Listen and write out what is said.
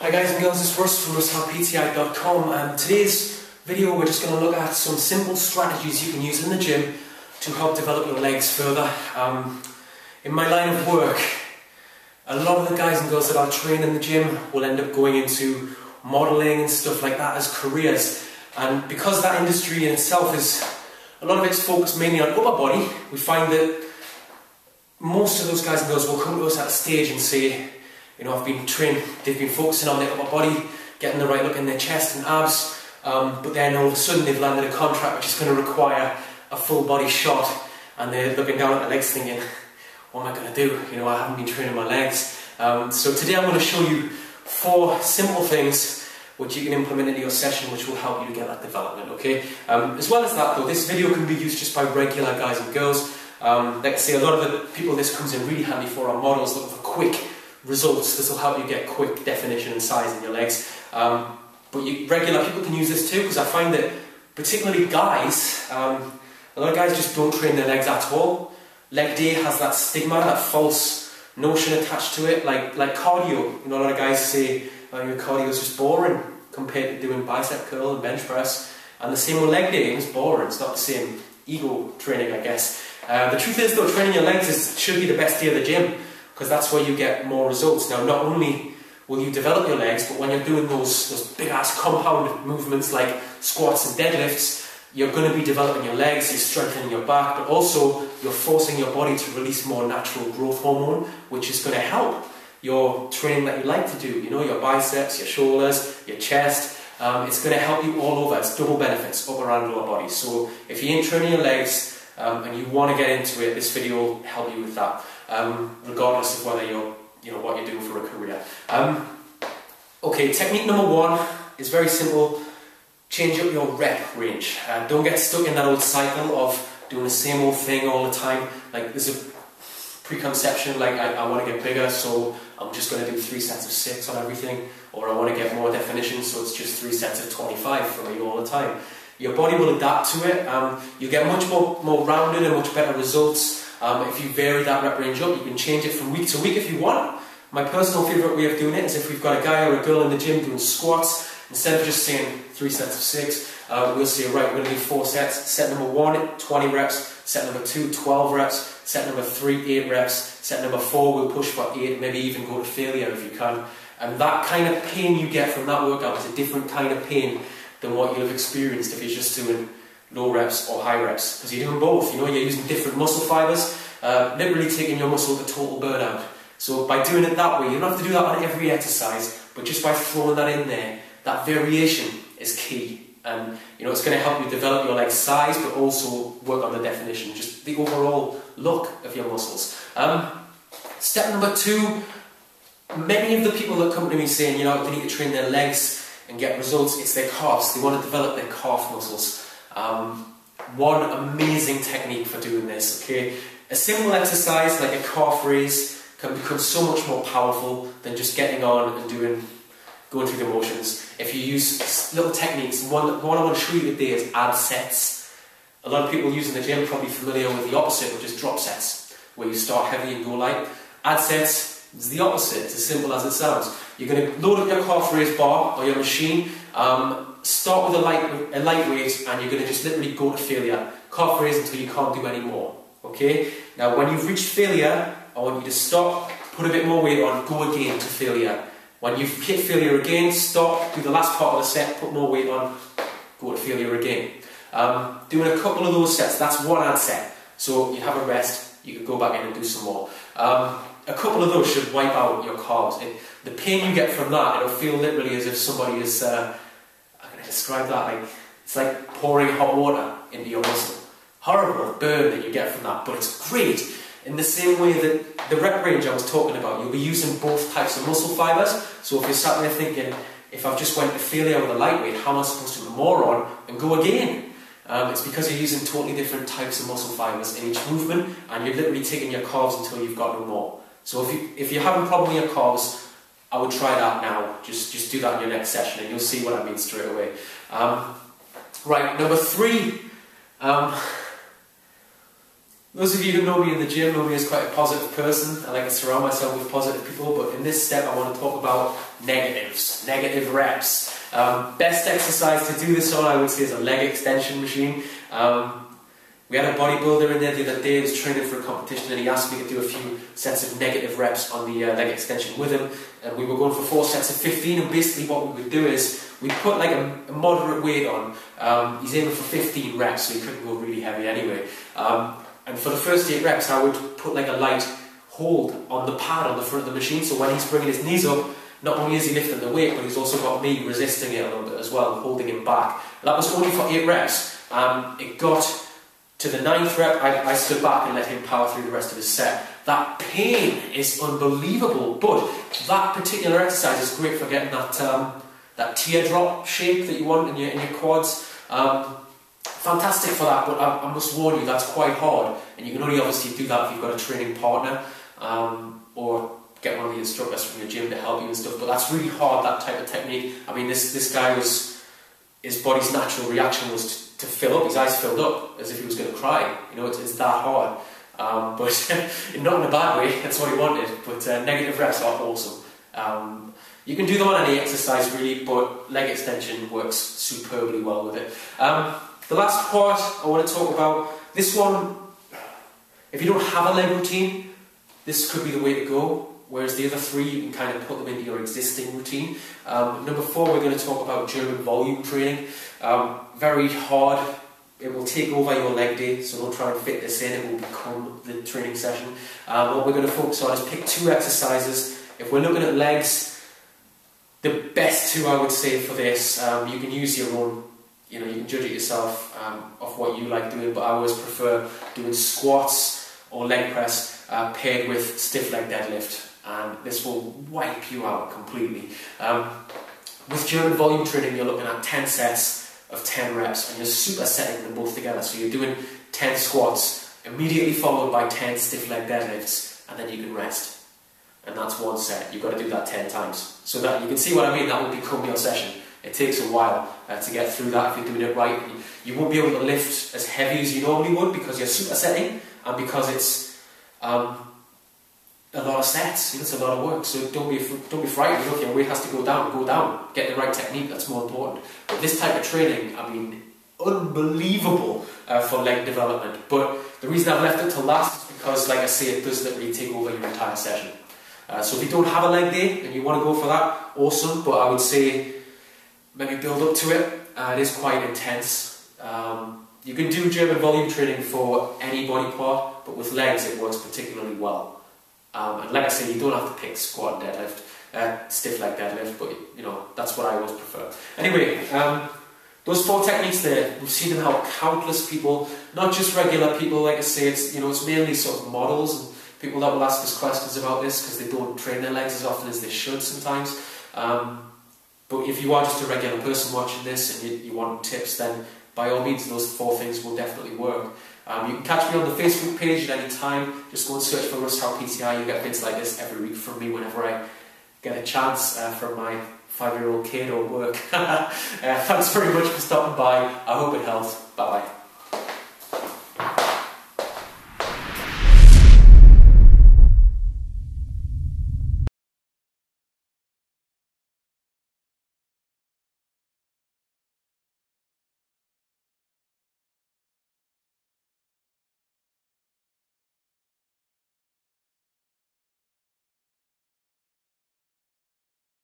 Hi guys and girls, it's Russ from RussHowPTI.com, and today's video we're just going to look at some simple strategies you can use in the gym to help develop your legs further. In my line of work, a lot of the guys and girls that I train in the gym will end up going into modelling and stuff like that as careers, and because that industry in itself is, a lot of it's focused mainly on upper body, we find that most of those guys and girls will come to us at a stage and say, you know, they've been focusing on their upper body, getting the right look in their chest and abs, but then all of a sudden they've landed a contract which is going to require a full body shot, and they're looking down at their legs thinking, what am I going to do? You know, I haven't been training my legs. So today I'm going to show you 4 simple things which you can implement into your session which will help you to get that development, okay? As well as that though, this video can be used just by regular guys and girls. Like I say, a lot of the people this comes in really handy for are models looking for quick results. This will help you get quick definition and size in your legs. But regular people can use this too, because I find that particularly guys, a lot of guys just don't train their legs at all. Leg day has that stigma, that false notion attached to it, like cardio. You know, a lot of guys say, oh, your cardio is just boring compared to doing bicep curl and bench press. And the same with leg day, it's boring. It's not the same ego training, I guess. The truth is though, training your legs should be the best day of the gym, because that's where you get more results. Now, not only will you develop your legs, but when you're doing those big ass compound movements like squats and deadlifts, you're going to be developing your legs, you're strengthening your back, but also you're forcing your body to release more natural growth hormone, which is going to help your training that you like to do. You know, your biceps, your shoulders, your chest. It's going to help you all over. It's double benefits, upper and lower body. So if you ain't training your legs and you want to get into it, this video will help you with that. Regardless of whether what you're doing for a career. Okay, technique number 1 is very simple. Change up your rep range. Don't get stuck in that old cycle of doing the same old thing all the time. Like, there's a preconception, like I want to get bigger, so I'm just going to do 3 sets of 6 on everything, or I want to get more definition, so it's just 3 sets of 25 for me all the time. Your body will adapt to it. You get much more rounded and much better results. If you vary that rep range up, you can change it from week to week if you want. My personal favourite way of doing it is if we've got a guy or a girl in the gym doing squats, instead of just saying 3 sets of 6, we'll say, right, we're going to do 4 sets. Set number 1, 20 reps. Set number 2, 12 reps. Set number 3, 8 reps. Set number 4, we'll push for 8, maybe even go to failure if you can. And that kind of pain you get from that workout is a different kind of pain than what you'll have experienced if you're just doing low reps or high reps, because you're doing both. You know, you're using different muscle fibers, literally taking your muscle to total burnout. So by doing it that way, you don't have to do that on every exercise, but just by throwing that in there, that variation is key. And you know, it's going to help you develop your leg size, but also work on the definition, just the overall look of your muscles. Step number 2, many of the people that come to me saying, you know, they need to train their legs and get results, it's their calves. They want to develop their calf muscles. One amazing technique for doing this, okay? A simple exercise like a calf raise can become so much more powerful than just getting on and going through the motions. If you use little techniques, one I want to show you today is ab sets. A lot of people using the gym are probably familiar with the opposite, which is drop sets, where you start heavy and go light. Ab sets is the opposite, it's as simple as it sounds. You're going to load up your calf raise bar or your machine, start with a lightweight, and you're going to just literally go to failure. Calf raise until you can't do any more. Okay? Now when you've reached failure, I want you to stop, put a bit more weight on, go again to failure. When you've hit failure again, stop, do the last part of the set, put more weight on, go to failure again. Doing a couple of those sets, that's 1 ad set. So you have a rest, you can go back in and do some more. A couple of those should wipe out your calves. The pain you get from that, it'll feel literally as if somebody is, how can I describe that? Like, it's like pouring hot water into your muscle. Horrible burn that you get from that, but it's great. In the same way that the rep range I was talking about, you'll be using both types of muscle fibers. So if you're sat there thinking, if I've just went to failure with a lightweight, how am I supposed to put more on and go again? It's because you're using totally different types of muscle fibers in each movement, and you're literally taking your calves until you've got no more. So if you're having a problem with your calves, I would try that now. Just do that in your next session and you'll see what I mean straight away. Right, number 3. Those of you who know me in the gym know me as quite a positive person. I like to surround myself with positive people, but in this step I want to talk about negatives, negative reps. Best exercise to do this on, I would say, is a leg extension machine. We had a bodybuilder in there the other day who was training for a competition, and he asked me to do a few sets of negative reps on the leg extension with him, and we were going for 4 sets of 15, and basically what we would do is we'd put like a moderate weight on. He's aiming for 15 reps, so he couldn't go really heavy anyway. And for the first 8 reps I would put like a light hold on the pad on the front of the machine, so when he's bringing his knees up, not only is he lifting the weight, but he's also got me resisting it a little bit as well, holding him back. And that was only for 8 reps. It got to the 9th rep, I stood back and let him power through the rest of his set. That pain is unbelievable, but that particular exercise is great for getting that teardrop shape that you want in your quads. Fantastic for that, but I must warn you, that's quite hard, and you can only obviously do that if you've got a training partner, or get one of the instructors from your gym to help you and stuff, but that's really hard, that type of technique. I mean, this guy his body's natural reaction was to fill up, his eyes filled up, as if he was going to cry. You know, it's that hard. But not in a bad way, that's what he wanted, but negative reps are awesome. You can do them on any exercise really, but leg extension works superbly well with it. The last part I want to talk about, this one, if you don't have a leg routine, this could be the way to go, whereas the other 3 you can kind of put them into your existing routine. Number 4, we're going to talk about German volume training. Very hard, it will take over your leg day, so don't try and fit this in, it will become the training session. What we're going to focus on is pick 2 exercises. If we're looking at legs, the best 2 I would say for this, you can use your own, you can judge it yourself of what you like doing, but I always prefer doing squats or leg press paired with stiff leg deadlift, and this will wipe you out completely. With German volume training, you're looking at 10 sets of 10 reps, and you're supersetting them both together, so you're doing 10 squats immediately followed by 10 stiff leg deadlifts, and then you can rest, and that's 1 set. You've got to do that 10 times, so that you can see what I mean. That will become your session. It takes a while to get through that if you're doing it right. You won't be able to lift as heavy as you normally would because you're supersetting, and because it's a lot of sets, it's a lot of work, so don't be frightened. If your weight has to go down, get the right technique, that's more important. But this type of training, I mean, unbelievable for leg development, but the reason I've left it to last is because, like I say, it does literally take over your entire session. So if you don't have a leg day and you want to go for that, awesome, but I would say maybe build up to it. It is quite intense. You can do German volume training for any body part, but with legs it works particularly well. And like I say, you don't have to pick squat and deadlift, stiff leg deadlift, but that's what I always prefer. Anyway, those 4 techniques there, we've seen them help countless people, not just regular people. Like I say, it's mainly sort of models and people that will ask us questions about this because they don't train their legs as often as they should sometimes. But if you are just a regular person watching this and you want tips, then by all means those 4 things will definitely work. You can catch me on the Facebook page at any time. Just go and search for Russ Howe PTI. You'll get bits like this every week from me whenever I get a chance from my 5-year-old kid or work. Thanks very much for stopping by. I hope it helped. Bye bye.